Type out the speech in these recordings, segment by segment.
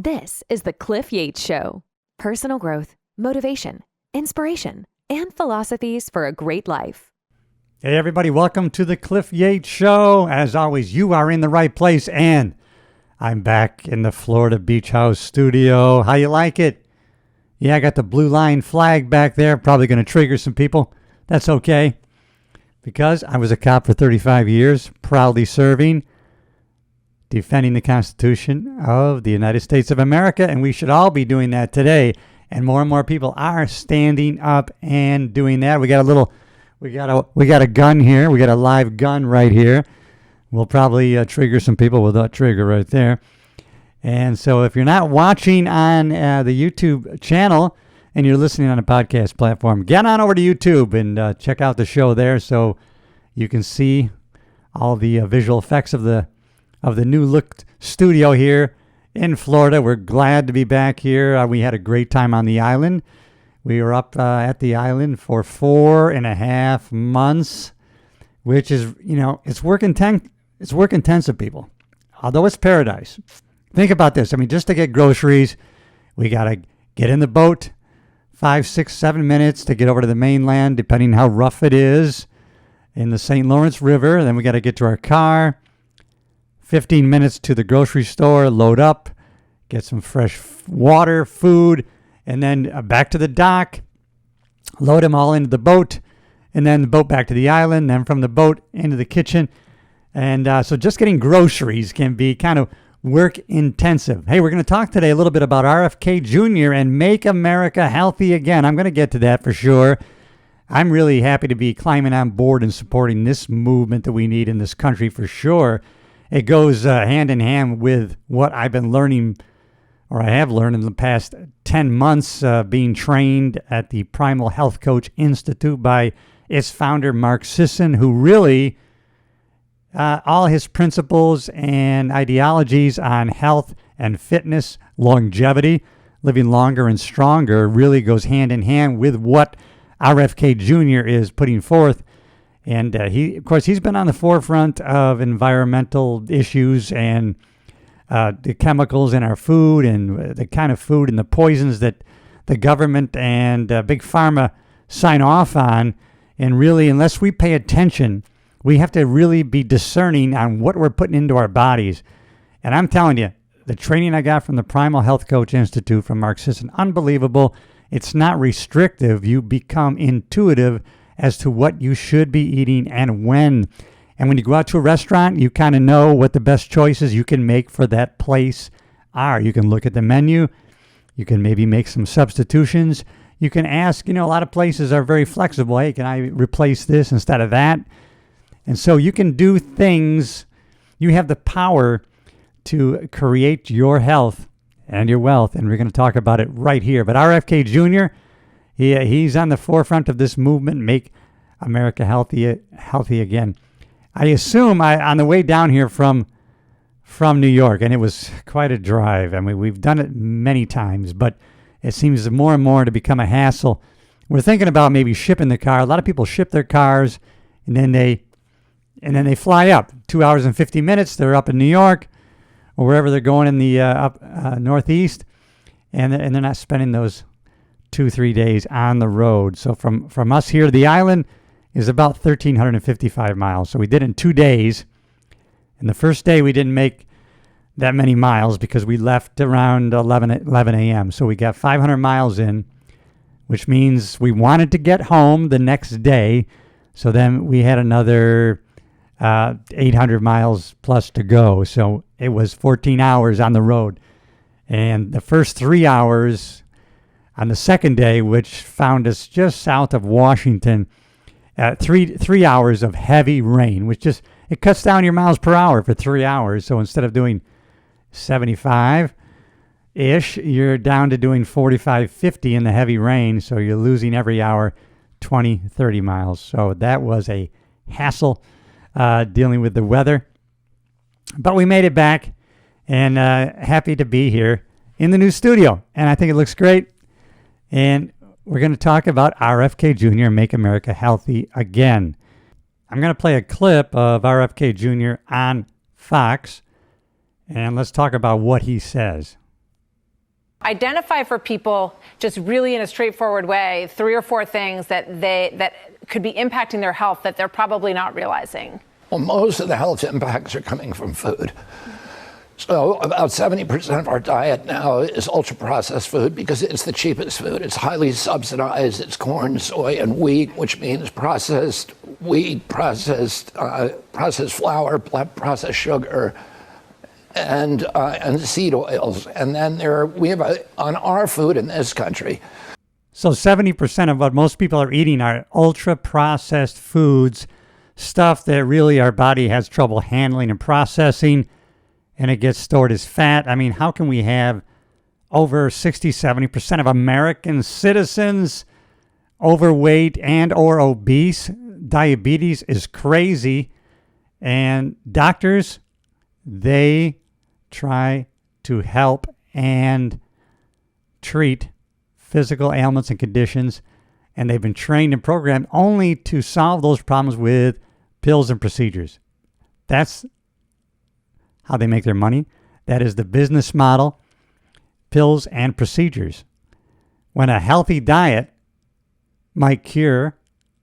This is the Cliff Yates Show. Personal growth, motivation, inspiration, and philosophies for a great life. Hey everybody, welcome to the Cliff Yates Show. As always, you are in the right place, and I'm back in the Florida Beach House studio. How you like it? Yeah, I got the blue line flag back there. Probably going to trigger some people. That's okay, because I was a cop for 35 years, proudly serving, defending the Constitution of the United States of America, and we should all be doing that today. And more people are standing up and doing that. We got a gun here. We got a live gun right here. We'll probably trigger some people with that trigger right there. And so if you're not watching on the YouTube channel and you're listening on a podcast platform, get on over to YouTube and check out the show there so you can see all the visual effects of the new look studio here in Florida. We're glad to be back here. We had a great time on the island. We were up at the island for 4.5 months, which is, it's work intensive, people. Although it's paradise. Think about this. I mean, just to get groceries, we got to get in the boat 5, 6, 7 minutes to get over to the mainland, depending how rough it is in the St. Lawrence River. Then we got to get to our car. 15 minutes to the grocery store, load up, get some fresh water, food, and then back to the dock, load them all into the boat, and then the boat back to the island, then from the boat into the kitchen. And so just getting groceries can be kind of work intensive. Hey, we're going to talk today a little bit about RFK Jr. and Make America Healthy Again. I'm going to get to that for sure. I'm really happy to be climbing on board and supporting this movement that we need in this country for sure. It goes hand in hand with what I've been learning, or I have learned in the past 10 months, being trained at the Primal Health Coach Institute by its founder, Mark Sisson, who really, all his principles and ideologies on health and fitness, longevity, living longer and stronger, really goes hand in hand with what RFK Jr. is putting forth. And he's been on the forefront of environmental issues and the chemicals in our food and the kind of food and the poisons that the government and Big Pharma sign off on. And really, unless we pay attention, we have to really be discerning on what we're putting into our bodies. And I'm telling you, the training I got from the Primal Health Coach Institute from Mark Sisson, unbelievable. It's not restrictive. You become intuitive as to what you should be eating and when. And when you go out to a restaurant, you kind of know what the best choices you can make for that place are. You can look at the menu. You can maybe make some substitutions. You can ask, a lot of places are very flexible. Hey, can I replace this instead of that? And so you can do things. You have the power to create your health and your wealth. And we're going to talk about it right here. But RFK Jr., he's on the forefront of this movement, Make America Healthy Again. I assume on the way down here from New York, and it was quite a drive. I mean, we've done it many times, but it seems more and more to become a hassle. We're thinking about maybe shipping the car. A lot of people ship their cars, and then they fly up. 2 hours and 50 minutes, they're up in New York or wherever they're going in the Northeast, and they're not spending those 2-3 days on the road. So from us here to the island is about 1,355 miles. So we did it in 2 days. And the first day we didn't make that many miles because we left around 11 a.m. So we got 500 miles in, which means we wanted to get home the next day. So then we had another 800 miles plus to go. So it was 14 hours on the road. And the first 3 hours on the second day, which found us just south of Washington, 3 hours of heavy rain, which just, it cuts down your miles per hour for 3 hours. So instead of doing 75-ish, you're down to doing 45, 50 in the heavy rain. So you're losing every hour 20, 30 miles. So that was a hassle dealing with the weather. But we made it back, and happy to be here in the new studio. And I think it looks great. And we're going to talk about RFK Jr. Make America Healthy Again. I'm going to play a clip of RFK Jr. on Fox, and let's talk about what he says. Identify for people, just really in a straightforward way, 3 or 4 things that could be impacting their health that they're probably not realizing. Well, most of the health impacts are coming from food. So about 70% of our diet now is ultra-processed food because it's the cheapest food. It's highly subsidized. It's corn, soy, and wheat, which means processed wheat, processed flour, processed sugar, and seed oils. And then we have on our food in this country. So 70% of what most people are eating are ultra-processed foods, stuff that really our body has trouble handling and processing, and it gets stored as fat. I mean, how can we have over 60-70% of American citizens overweight and or obese? Diabetes is crazy. And doctors, they try to help and treat physical ailments and conditions, and they've been trained and programmed only to solve those problems with pills and procedures. That's how they make their money. That is the business model, pills and procedures. When a healthy diet might cure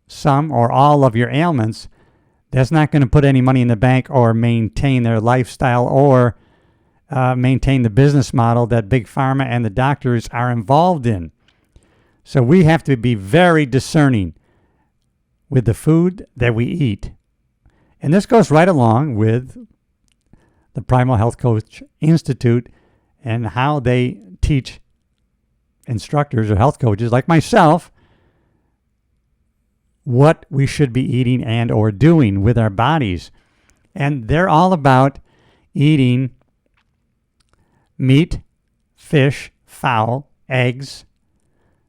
some or all of your ailments, that's not going to put any money in the bank or maintain their lifestyle or maintain the business model that Big Pharma and the doctors are involved in. So we have to be very discerning with the food that we eat. And this goes right along with the Primal Health Coach Institute and how they teach instructors or health coaches like myself what we should be eating and or doing with our bodies. And they're all about eating meat, fish, fowl, eggs,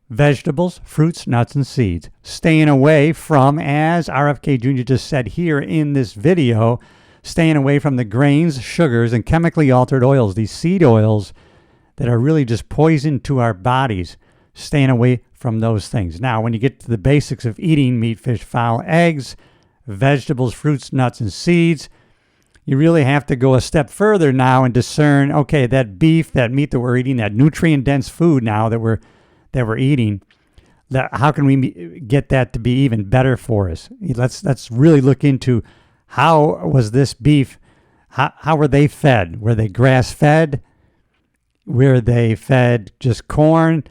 vegetables, fruits, nuts, and seeds. Staying away from, as RFK Jr. just said here in this video, staying away from the grains, sugars, and chemically altered oils, these seed oils that are really just poison to our bodies. Staying away from those things. Now, when you get to the basics of eating meat, fish, fowl, eggs, vegetables, fruits, nuts, and seeds, you really have to go a step further now and discern, okay, that beef, that meat that we're eating, that nutrient-dense food now that we're eating, how can we get that to be even better for us? Let's really look into how was this beef, how were they fed? Were they grass-fed? Were they fed just corn,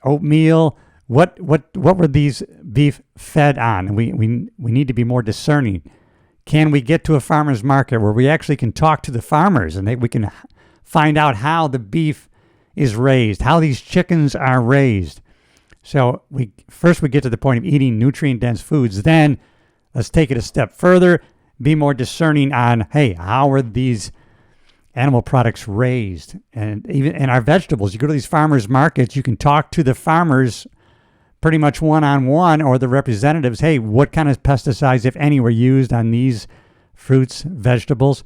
oatmeal? What were these beef fed on? We need to be more discerning. Can we get to a farmer's market where we actually can talk to the farmers and we can find out how the beef is raised, how these chickens are raised? So we get to the point of eating nutrient-dense foods. Then let's take it a step further, be more discerning on, hey, how are these animal products raised? And even in our vegetables, you go to these farmers markets, you can talk to the farmers pretty much one-on-one or the representatives. Hey, what kind of pesticides, if any, were used on these fruits, vegetables?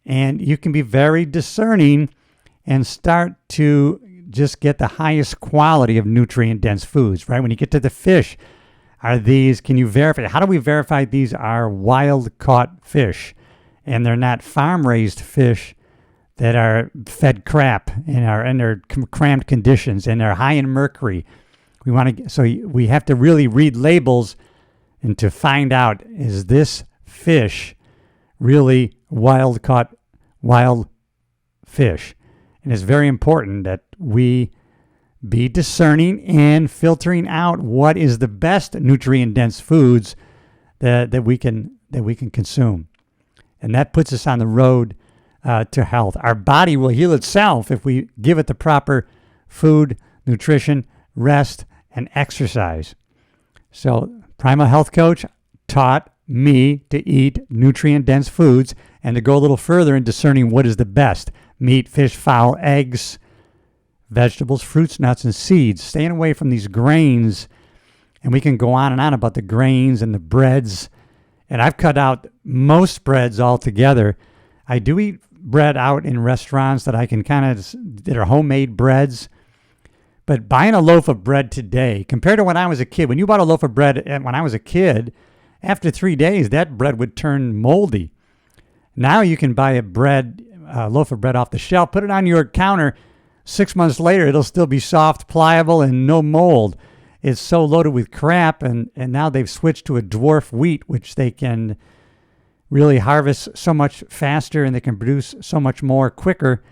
And you can be very discerning and start to just get the highest quality of nutrient-dense foods, right? When you get to the fish, can you verify? How do we verify these are wild-caught fish and they're not farm-raised fish that are fed crap and are under cramped conditions and are high in mercury? So we have to really read labels and to find out, is this fish really wild-caught wild fish? And it's very important that we be discerning and filtering out what is the best nutrient-dense foods that we can consume. And that puts us on the road to health. Our body will heal itself if we give it the proper food, nutrition, rest, and exercise. So Primal Health Coach taught me to eat nutrient-dense foods and to go a little further in discerning what is the best: meat, fish, fowl, eggs, vegetables, fruits, nuts, and seeds. Staying away from these grains. And we can go on and on about the grains and the breads. And I've cut out most breads altogether. I do eat bread out in restaurants that are homemade breads. But buying a loaf of bread today, compared to when I was a kid, when you bought a loaf of bread when I was a kid, after 3 days, that bread would turn moldy. Now you can buy a loaf of bread off the shelf, put it on your counter, 6 months later, it'll still be soft, pliable, and no mold. It's so loaded with crap, and now they've switched to a dwarf wheat, which they can really harvest so much faster, and they can produce so much more quicker,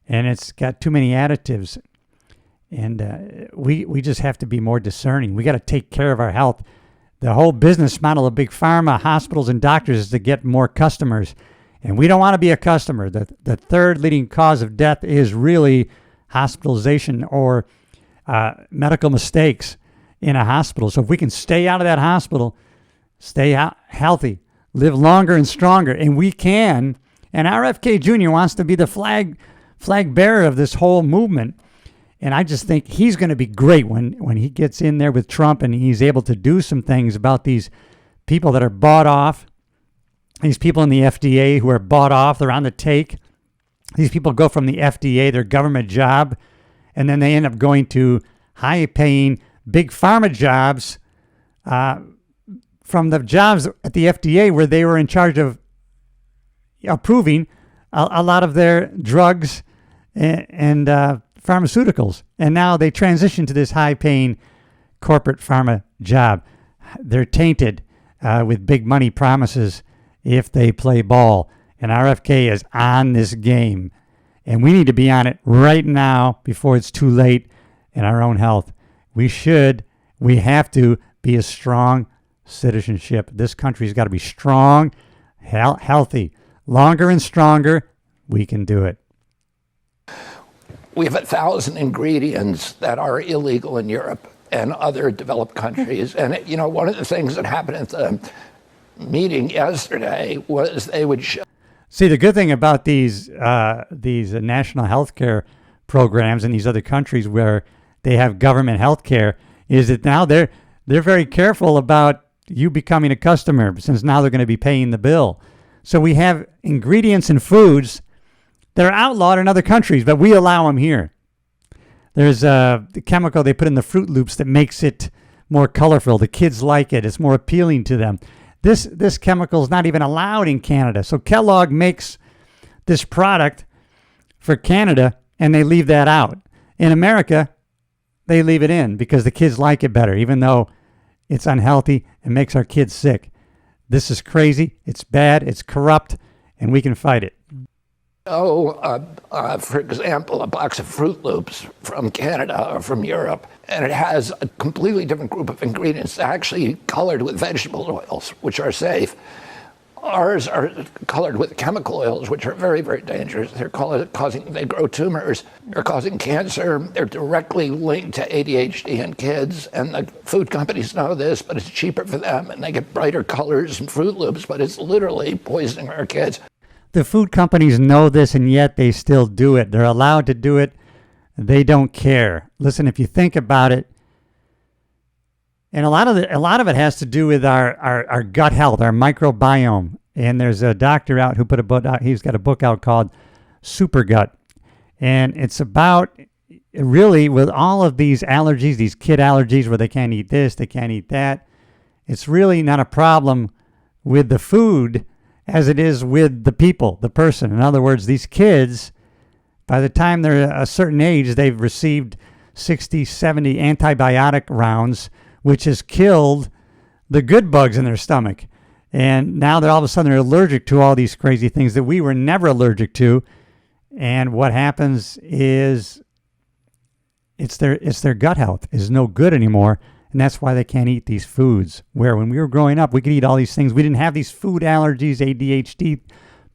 and it's got too many additives. And we just have to be more discerning. We got to take care of our health. The whole business model of big pharma, hospitals, and doctors is to get more customers. And we don't want to be a customer. The third leading cause of death is really hospitalization or medical mistakes in a hospital. So if we can stay out of that hospital, stay out healthy, live longer and stronger, and we can. And RFK Jr. wants to be the flag bearer of this whole movement. And I just think he's going to be great when he gets in there with Trump and he's able to do some things about these people that are bought off, these people in the FDA who are bought off, they're on the take. These people go from the FDA, their government job, and then they end up going to high-paying big pharma jobs from the jobs at the FDA where they were in charge of approving a lot of their drugs and pharmaceuticals. And now they transition to this high-paying corporate pharma job. They're tainted with big money promises if they play ball. And RFK is on this game. And we need to be on it right now before it's too late in our own health. We have to be a strong citizenship. This country's got to be strong, healthy. Longer and stronger, we can do it. We have 1,000 ingredients that are illegal in Europe and other developed countries. And, one of the things that happened at the meeting yesterday was they would show. See, the good thing about these national health care programs in these other countries where they have government health care is that now they're very careful about you becoming a customer, since now they're going to be paying the bill. So we have ingredients in foods that are outlawed in other countries, but we allow them here. There's the chemical they put in the Fruit Loops that makes it more colorful. The kids like it. It's more appealing to them. This chemical is not even allowed in Canada. So Kellogg makes this product for Canada, and they leave that out. In America, they leave it in because the kids like it better, even though it's unhealthy and makes our kids sick. This is crazy. It's bad. It's corrupt, and we can fight it. For example, a box of Fruit Loops from Canada or from Europe, and it has a completely different group of ingredients actually colored with vegetable oils, which are safe. Ours are colored with chemical oils, which are very, very dangerous. They grow tumors, they're causing cancer, they're directly linked to ADHD in kids, and the food companies know this, but it's cheaper for them, and they get brighter colors and Fruit Loops, but it's literally poisoning our kids. The food companies know this, and yet they still do it. They're allowed to do it. They don't care. Listen, if you think about it, and a lot of it has to do with our gut health, our microbiome. And there's a doctor out who put a book out. He's got a book out called Super Gut, and it's about really with all of these allergies, these kid allergies where they can't eat this, they can't eat that. It's really not a problem with the food as it is with the people, the person. In other words, these kids, by the time they're a certain age, they've received 60, 70 antibiotic rounds, which has killed the good bugs in their stomach. And now they're all of a sudden they're allergic to all these crazy things that we were never allergic to. And what happens is it's their gut health is no good anymore. And that's why they can't eat these foods. Where when we were growing up, we could eat all these things. We didn't have these food allergies, ADHD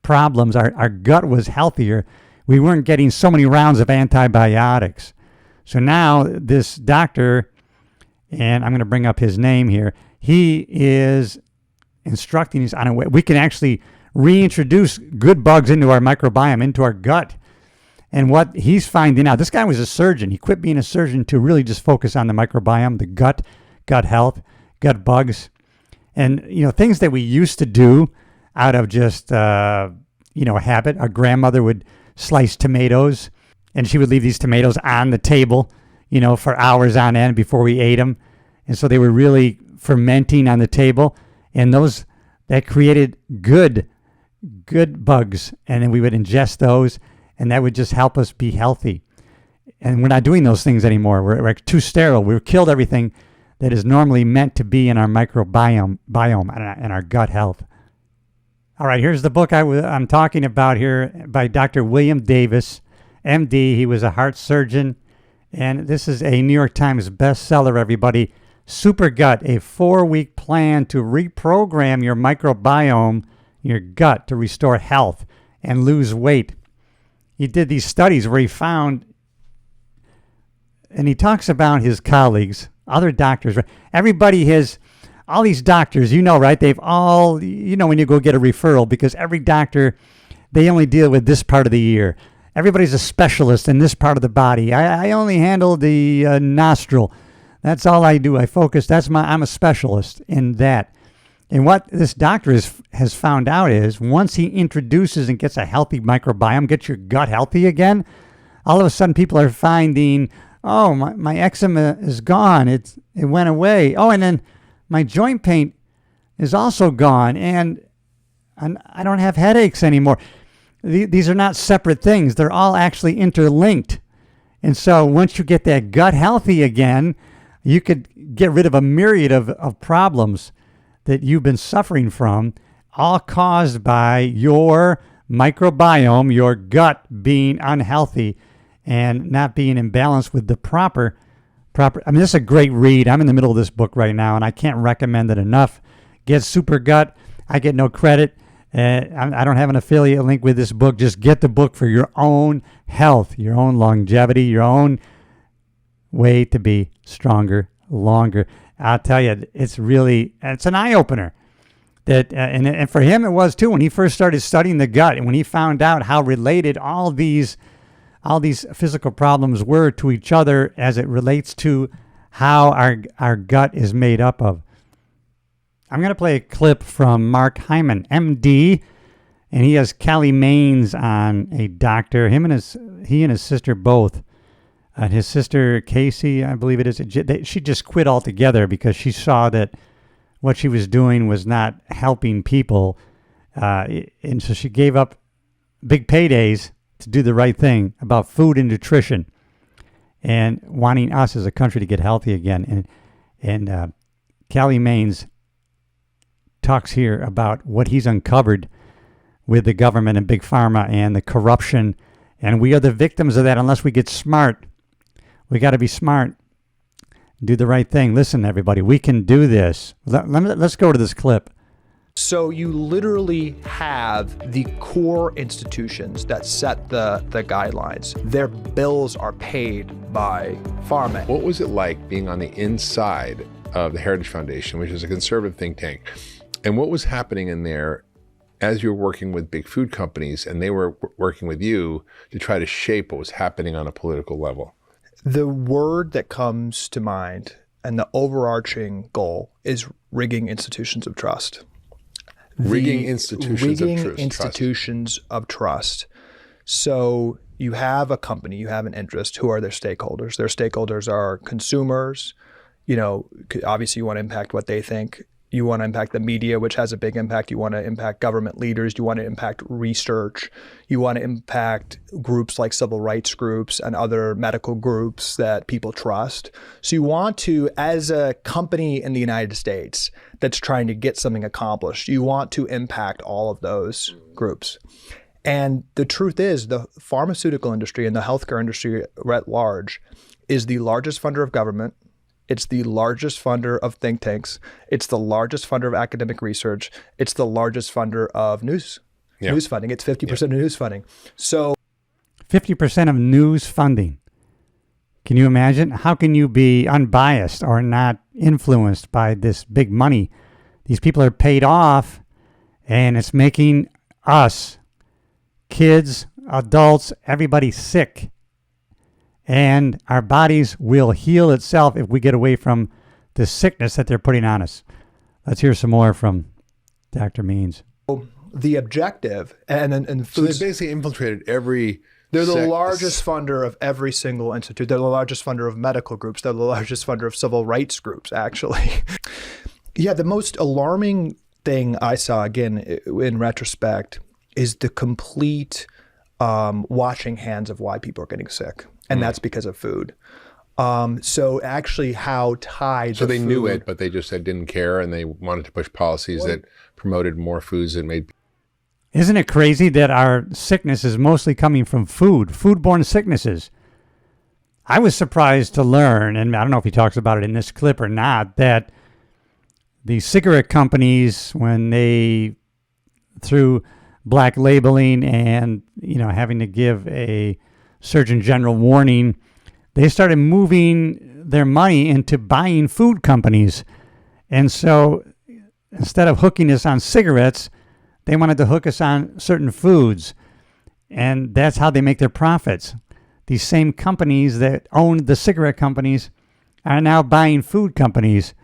problems. Our gut was healthier. We weren't getting so many rounds of antibiotics. So now this doctor, and I'm going to bring up his name here, he is instructing us on a way we can actually reintroduce good bugs into our microbiome, into our gut. And what he's finding out, this guy was a surgeon. He quit being a surgeon to really just focus on the microbiome, the gut health, gut bugs. And, things that we used to do out of just, a habit. Our grandmother would slice tomatoes, and she would leave these tomatoes on the table, for hours on end before we ate them. And so they were really fermenting on the table. And that created good bugs. And then we would ingest those, and that would just help us be healthy. And we're not doing those things anymore. We're too sterile. We've killed everything that is normally meant to be in our microbiome and our gut health. All right, here's the book I'm talking about here by Dr. William Davis, MD. He was a heart surgeon, and this is a New York Times bestseller, everybody. Super Gut, a 4-week plan to reprogram your microbiome, your gut, to restore health and lose weight. He did these studies where he found, and he talks about his colleagues, other doctors. Everybody has, all these doctors, you know, right? They've all, you know, when you go get a referral, because every doctor, they only deal with this part of the year. Everybody's a specialist in this part of the body. I only handle the nostril. That's all I do. I focus. I'm a specialist in that. And what this doctor has found out is once he introduces and gets a healthy microbiome, gets your gut healthy again, all of a sudden people are finding, oh, my eczema is gone. It went away. Oh, and then my joint pain is also gone, and I don't have headaches anymore. These are not separate things. They're all actually interlinked. And so once you get that gut healthy again, you could get rid of a myriad of problems that you've been suffering from, all caused by your microbiome, your gut being unhealthy and not being in balance with the proper. I mean, this is a great read. I'm in the middle of this book right now, and I can't recommend it enough. Get Super Gut. I get no credit. I don't have an affiliate link with this book. Just get the book for your own health, your own longevity, your own way to be stronger, longer. I'll tell you, it's an eye-opener. That and for him it was too when he first started studying the gut, and when he found out how related all these physical problems were to each other as it relates to how our gut is made up of. I'm going to play a clip from Mark Hyman, MD, and he has Callie Maines on, a doctor. He and his sister both. And his sister, Casey, I believe it is, she just quit altogether because she saw that what she was doing was not helping people. And so she gave up big paydays to do the right thing about food and nutrition and wanting us as a country to get healthy again. And Callie Maines talks here about what he's uncovered with the government and big pharma and the corruption. And we are the victims of that unless we get smart. We got to be smart. Do the right thing. Listen, everybody, we can do this. Let's go to this clip. So you literally have the core institutions that set the guidelines. Their bills are paid by pharma. What was it like being on the inside of the Heritage Foundation, which is a conservative think tank? And what was happening in there as you were working with big food companies and they were working with you to try to shape what was happening on a political level? The word that comes to mind and the overarching goal is rigging institutions of trust. Rigging institutions of trust. So you have a company, you have an interest. Who are their stakeholders? Their stakeholders are consumers. You know, obviously you want to impact what they think. You want to impact the media, which has a big impact. You want to impact government leaders. You want to impact research. You want to impact groups like civil rights groups and other medical groups that people trust. So you want to, as a company in the United States that's trying to get something accomplished, you want to impact all of those groups. And the truth is, the pharmaceutical industry and the healthcare industry at large is the largest funder of government. It's the largest funder of think tanks. It's the largest funder of academic research. It's the largest funder of news funding. It's 50% of news funding. So 50% of news funding. Can you imagine? How can you be unbiased or not influenced by this big money? These people are paid off, and it's making us, kids, adults, everybody sick. And our bodies will heal itself if we get away from the sickness that they're putting on us. Let's hear some more from Dr. Maines. The objective, so they basically infiltrated every. They're the largest funder of every single institute. They're the largest funder of medical groups. They're the largest funder of civil rights groups, actually. Yeah, the most alarming thing I saw, again, in retrospect, is the complete washing hands of why people are getting sick. and that's because of food. So actually how tied So the they knew food- it, but they just didn't care, and they wanted to push policies that promoted more foods that made. Isn't it crazy that our sickness is mostly coming from foodborne sicknesses? I was surprised to learn, and I don't know if he talks about it in this clip or not, that the cigarette companies, when they, through black labeling and, having to give a Surgeon General warning, they started moving their money into buying food companies. And so instead of hooking us on cigarettes, they wanted to hook us on certain foods. And that's how they make their profits. These same companies that own the cigarette companies are now buying food companies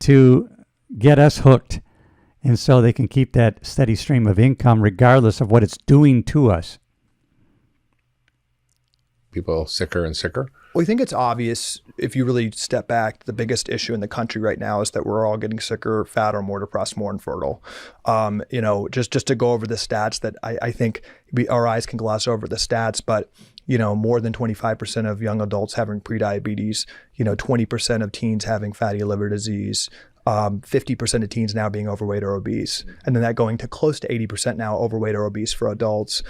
to get us hooked. And so they can keep that steady stream of income regardless of what it's doing to us. People sicker and sicker. Well, I think it's obvious if you really step back, the biggest issue in the country right now is that we're all getting sicker, fatter, more depressed, more infertile. Just to go over the stats that I think our eyes can gloss over the stats, but more than 25% of young adults having prediabetes, 20% of teens having fatty liver disease, 50% of teens now being overweight or obese, and then that going to close to 80% now overweight or obese for adults.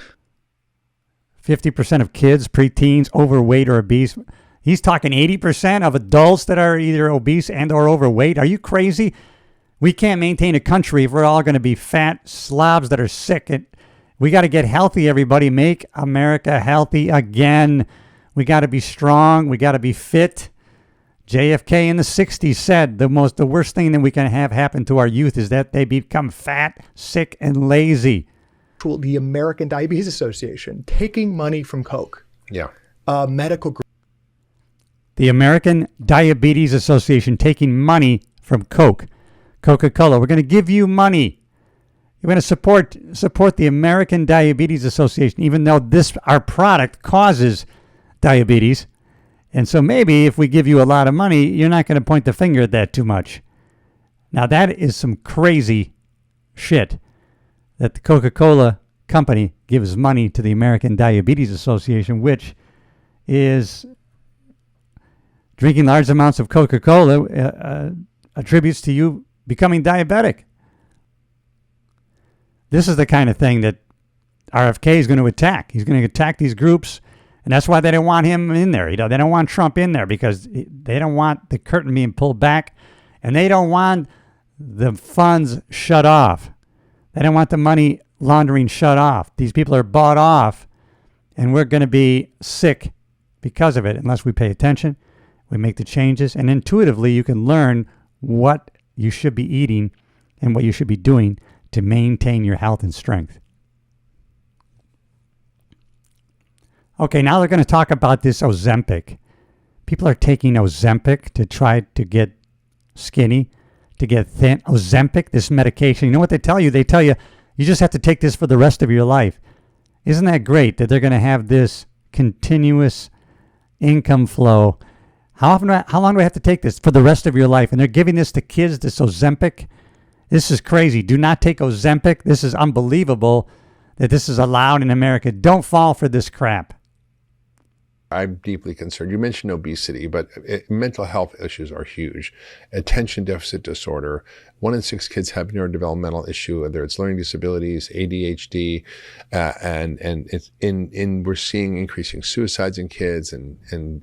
50% of kids, preteens, overweight or obese. He's talking 80% of adults that are either obese and or overweight. Are you crazy? We can't maintain a country if we're all going to be fat slobs that are sick. We got to get healthy, everybody. Make America healthy again. We got to be strong. We got to be fit. JFK in the 60s said the worst thing that we can have happen to our youth is that they become fat, sick, and lazy. The American Diabetes Association taking money from Coke. Yeah. Medical group. The American Diabetes Association taking money from Coca-Cola. We're going to give you money. You're going to support the American Diabetes Association, even though our product causes diabetes. And so maybe if we give you a lot of money, you're not going to point the finger at that too much. Now that is some crazy shit that the Coca-Cola company gives money to the American Diabetes Association, which is drinking large amounts of Coca-Cola attributes to you becoming diabetic. This is the kind of thing that RFK is going to attack. He's going to attack these groups, and that's why they don't want him in there. They don't want Trump in there because they don't want the curtain being pulled back, and they don't want the funds shut off. They don't want the money laundering shut off. These people are bought off, and we're going to be sick because of it unless we pay attention, we make the changes, and intuitively you can learn what you should be eating and what you should be doing to maintain your health and strength. Okay, now they're going to talk about this Ozempic. People are taking Ozempic to try to get skinny, to get thin. Ozempic, this medication, you know what they tell you? They tell you, you just have to take this for the rest of your life. Isn't that great that they're going to have this continuous income flow? How long do I have to take this? For the rest of your life. And they're giving this to kids, this Ozempic. This is crazy. Do not take Ozempic. This is unbelievable that this is allowed in America. Don't fall for this crap. I'm deeply concerned. You mentioned obesity, but mental health issues are huge. Attention deficit disorder. 1 in 6 kids have neurodevelopmental issue, whether it's learning disabilities, ADHD, and it's we're seeing increasing suicides in kids and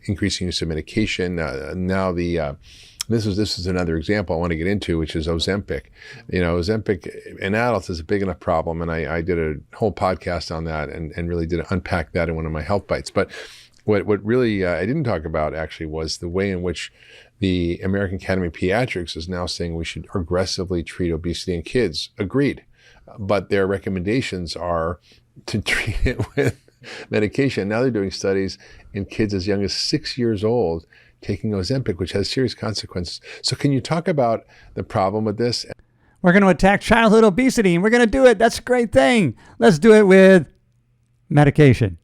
increasing use of medication. Now this is another example I want to get into, which is Ozempic. Ozempic in adults is a big enough problem, and I did a whole podcast on that and really did unpack that in one of my health bites. But what really I didn't talk about actually was the way in which the American Academy of Pediatrics is now saying we should aggressively treat obesity in kids. Agreed. But their recommendations are to treat it with medication. Now they're doing studies in kids as young as 6 years old taking Ozempic, which has serious consequences. So can you talk about the problem with this? We're going to attack childhood obesity, and we're going to do it. That's a great thing. Let's do it with medication.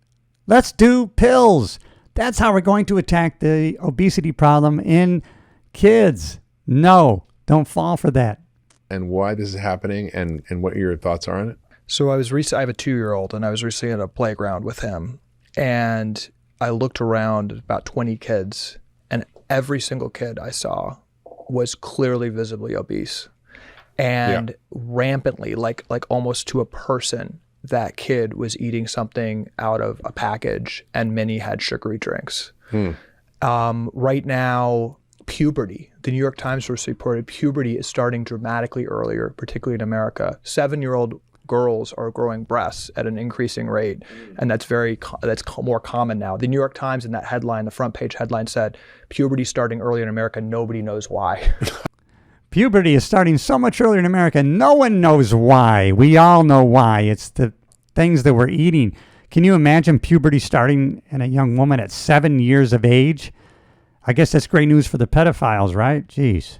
Let's do pills. That's how we're going to attack the obesity problem in kids. No, don't fall for that. And why this is happening and what your thoughts are on it? So I have a 2-year-old, and I was recently at a playground with him, and I looked around, about 20 kids, and every single kid I saw was clearly visibly obese. And rampantly, like almost to a person, that kid was eating something out of a package, and many had sugary drinks. Right now, puberty, the New York Times reported puberty is starting dramatically earlier, particularly in America. 7-year-old girls are growing breasts at an increasing rate, and that's more common now. The New York Times, in that headline, the front page headline, said, puberty starting earlier in America, nobody knows why. Puberty is starting so much earlier in America. No one knows why. We all know why. It's the things that we're eating. Can you imagine puberty starting in a young woman at 7 years of age? I guess that's great news for the pedophiles, right? Jeez.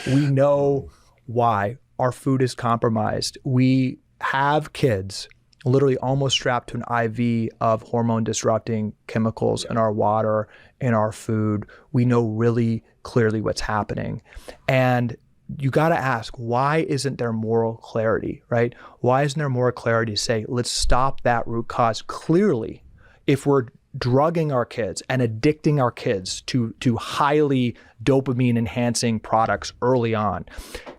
We know why our food is compromised. We have kids literally almost strapped to an IV of hormone disrupting chemicals in our water, in our food. We know really clearly what's happening. And you got to ask, why isn't there moral clarity, right? Why isn't there more clarity to say, let's stop that root cause? Clearly, if we're drugging our kids and addicting our kids to highly dopamine enhancing products early on,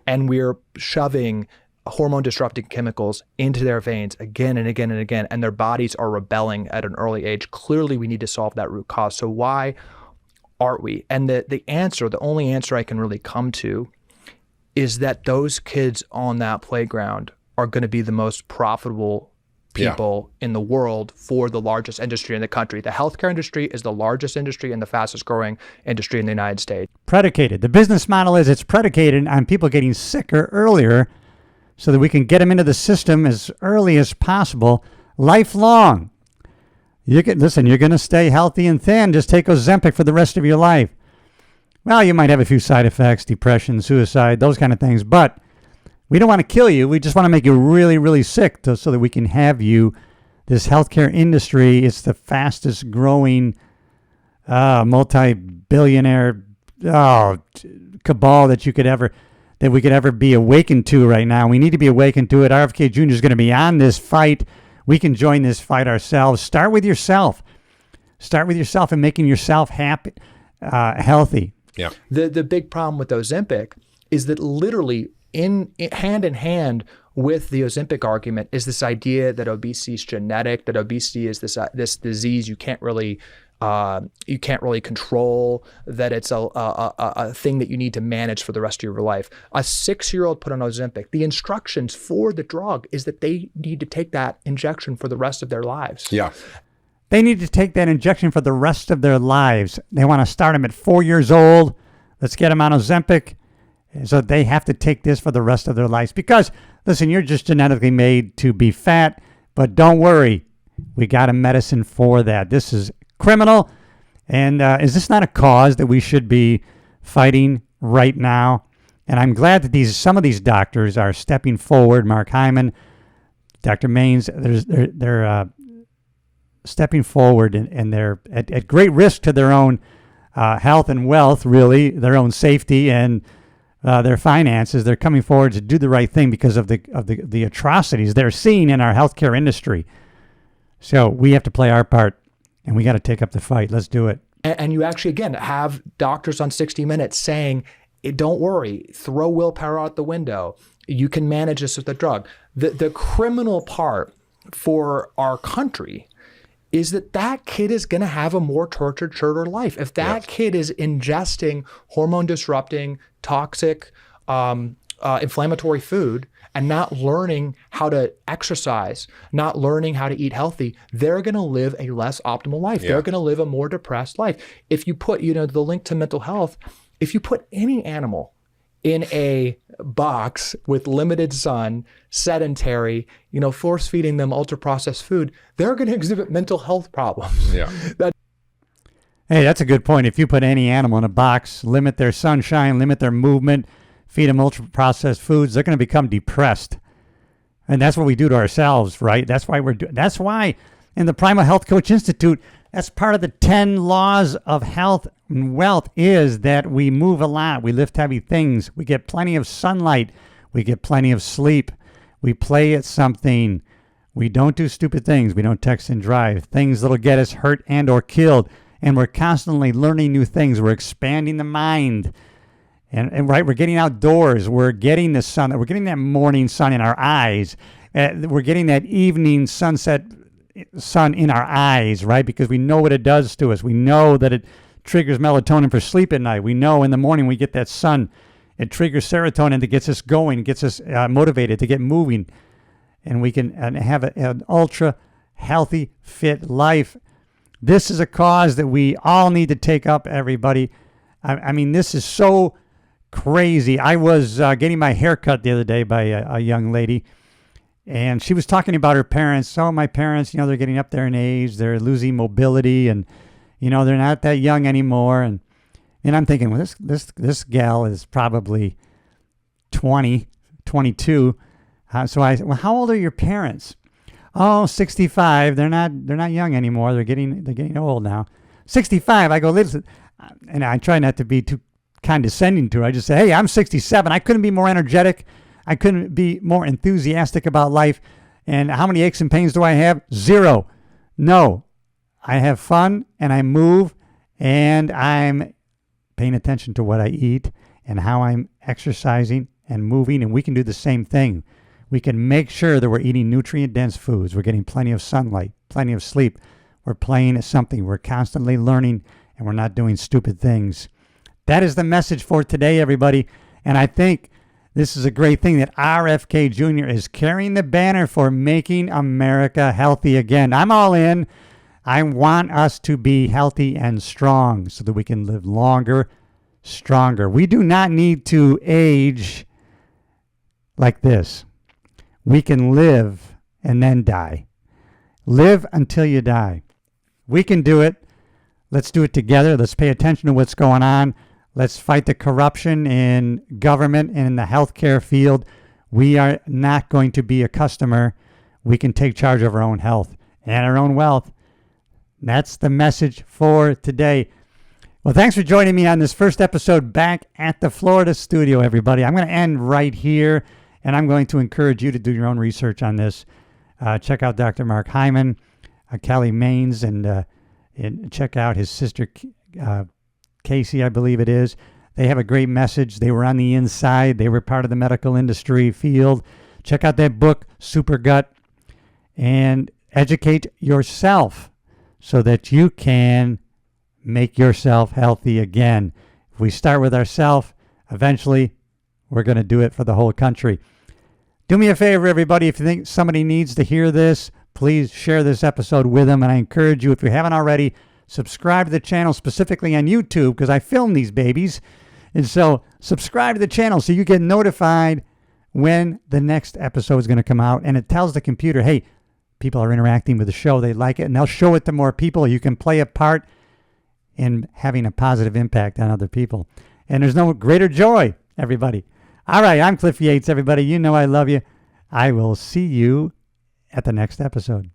and we're shoving hormone disrupting chemicals into their veins again and again and again, and their bodies are rebelling at an early age, clearly we need to solve that root cause. So why aren't we? And the only answer I can really come to is that those kids on that playground are going to be the most profitable people in the world for the largest industry in the country. The healthcare industry is the largest industry and the fastest growing industry in the United States. Predicated. The business model is it's predicated on people getting sicker earlier so that we can get them into the system as early as possible, lifelong. You're going to stay healthy and thin. Just take Ozempic for the rest of your life. Well, you might have a few side effects, depression, suicide, those kind of things, but we don't want to kill you. We just want to make you really, really sick so that we can have you. This healthcare industry is the fastest growing multi-billionaire cabal that we could ever be awakened to right now. We need to be awakened to it. RFK Jr. is going to be on this fight. We can join this fight ourselves. Start with yourself. Start with yourself and making yourself happy, healthy. Yeah. The big problem with Ozempic is that literally in hand with the Ozempic argument is this idea that obesity is genetic, that obesity is this disease you can't really control, that it's a thing that you need to manage for the rest of your life. A 6-year-old put on Ozempic, the instructions for the drug is that they need to take that injection for the rest of their lives. Yeah. They need to take that injection for the rest of their lives. They want to start them at 4 years old. Let's get them on Ozempic. So they have to take this for the rest of their lives. Because, listen, you're just genetically made to be fat. But don't worry. We got a medicine for that. This is criminal. And is this not a cause that we should be fighting right now? And I'm glad that some of these doctors are stepping forward. Mark Hyman, Dr. Maines, they're stepping forward, and they're at great risk to their own health and wealth, really, their own safety and their finances. They're coming forward to do the right thing because of the atrocities they're seeing in our healthcare industry. So we have to play our part, and we got to take up the fight. Let's do it. And you actually, again, have doctors on 60 Minutes saying, don't worry, throw willpower out the window. You can manage this with the drug. The criminal part for our country is that kid is going to have a more tortured, shorter life. If that kid is ingesting hormone-disrupting, toxic, inflammatory food and not learning how to exercise, not learning how to eat healthy, they're going to live a less optimal life. They're going to live a more depressed life. If you put, the link to mental health, if you put any animal in a box with limited sun, sedentary, force feeding them ultra processed food, they're going to exhibit mental health problems. Yeah. Hey, that's a good point. If you put any animal in a box, limit their sunshine, limit their movement, feed them ultra processed foods, they're going to become depressed. And that's what we do to ourselves, right? That's why in the Primal Health Coach Institute, that's part of the 10 laws of health and wealth is that we move a lot. We lift heavy things. We get plenty of sunlight. We get plenty of sleep. We play at something. We don't do stupid things. We don't text and drive. Things that'll get us hurt and or killed. And we're constantly learning new things. We're expanding the mind. And right, we're getting outdoors. We're getting the sun. We're getting that morning sun in our eyes. We're getting that evening sunset sun in our eyes, right? Because we know what it does to us. We know that it triggers melatonin for sleep at night. We know in the morning we get that sun. It triggers serotonin that gets us going, gets us motivated to get moving. And we can have an ultra healthy, fit life. This is a cause that we all need to take up, everybody. I mean, this is so crazy. I was getting my hair cut the other day by a young lady, and she was talking about her parents. Oh, my parents, they're getting up there in age. They're losing mobility, and, they're not that young anymore. And I'm thinking, well, this gal is probably 20, 22. So I said, well, how old are your parents? Oh, 65. They're not young anymore. They're getting old now. 65. I go, listen, and I try not to be too condescending to her. I just say, hey, I'm 67. I couldn't be more energetic. I couldn't be more enthusiastic about life. And how many aches and pains do I have? 0. No, I have fun and I move and I'm paying attention to what I eat and how I'm exercising and moving. And we can do the same thing. We can make sure that we're eating nutrient-dense foods. We're getting plenty of sunlight, plenty of sleep. We're playing something. We're constantly learning, and we're not doing stupid things. That is the message for today, everybody. And I think this is a great thing that RFK Jr. is carrying the banner for making America healthy again. I'm all in. I want us to be healthy and strong so that we can live longer, stronger. We do not need to age like this. We can live and then die. Live until you die. We can do it. Let's do it together. Let's pay attention to what's going on. Let's fight the corruption in government and in the healthcare field. We are not going to be a customer. We can take charge of our own health and our own wealth. That's the message for today. Well, thanks for joining me on this first episode back at the Florida studio, everybody. I'm going to end right here, and I'm going to encourage you to do your own research on this. Check out Dr. Mark Hyman, Kelly Maines, and check out his sister, Casey, I believe it is. They have a great message. They were on the inside. They were part of the medical industry field. Check out that book, Super Gut, and educate yourself so that you can make yourself healthy again. If we start with ourselves, eventually we're going to do it for the whole country. Do me a favor, everybody. If you think somebody needs to hear this, please share this episode with them. And I encourage you, if you haven't already, subscribe to the channel, specifically on YouTube, because I film these babies. And so subscribe to the channel so you get notified when the next episode is going to come out. And it tells the computer, hey, people are interacting with the show. They like it. And they'll show it to more people. You can play a part in having a positive impact on other people. And there's no greater joy, everybody. All right, I'm Cliff Yates, everybody. You know I love you. I will see you at the next episode.